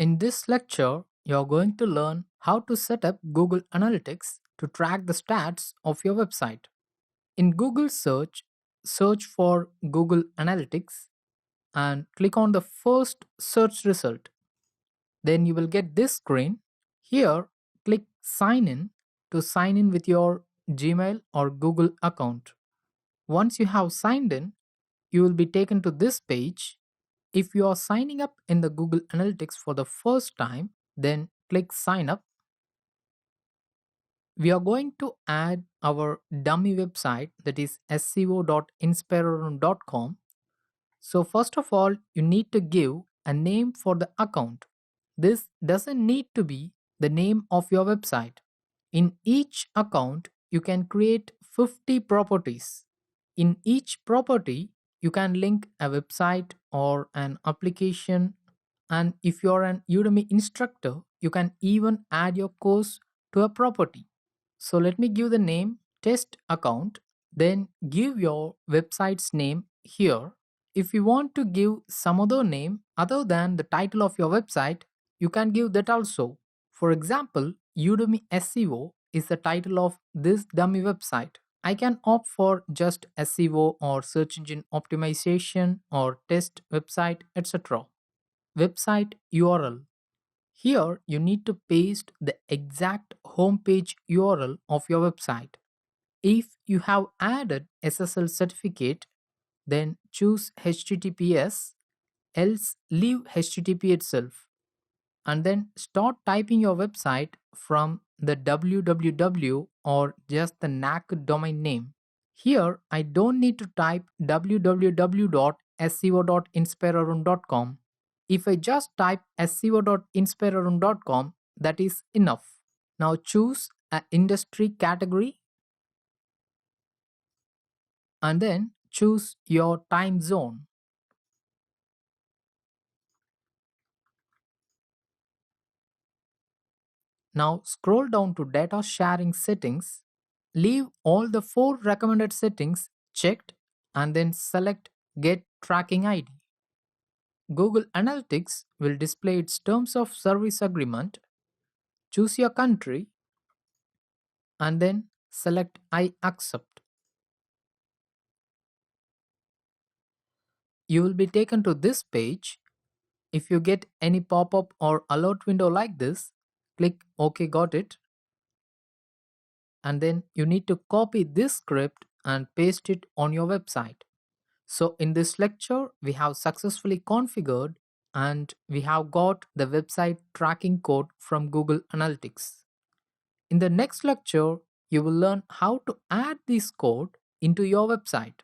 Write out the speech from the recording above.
In this lecture, you're going to learn how to set up Google Analytics to track the stats of your website. In Google search, search for Google Analytics and click on the first search result. Then you will get this screen. Here, click Sign in to sign in with your Gmail or Google account. Once you have signed in, you will be taken to this page. If you are signing up in the Google Analytics for the first time, then click Sign Up. We are going to add our dummy website, that is sco.inspirarun.com. So first of all, you need to give a name for the account. This doesn't need to be the name of your website. In each account, you can create 50 properties. In each property, you can link a website or an application. And if you're an Udemy instructor, you can even add your course to a property. So let me give the name test account, then give your website's name here. If you want to give some other name other than the title of your website, you can give that also. For example, Udemy SEO is the title of this dummy website. I can opt for just SEO or search engine optimization or test website, etc. Website URL. Here you need to paste the exact homepage URL of your website. If you have added SSL certificate, then choose HTTPS, else leave HTTP itself. And then start typing your website from the www or just the NAC domain name. Here I don't need to type www.seo.inspirarun.com. If I just type seo.inspirarun.com, that is enough. Now choose an industry category and then choose your time zone. Now scroll down to data sharing settings. Leave all the 4 recommended settings checked and then select Get Tracking ID. Google Analytics will display its terms of service agreement. Choose your country and then select I accept. You will be taken to this page. If you get any pop-up or alert window like this, click OK, got it. And then you need to copy this script and paste it on your website. So in this lecture, we have successfully configured and we have got the website tracking code from Google Analytics. In the next lecture, you will learn how to add this code into your website.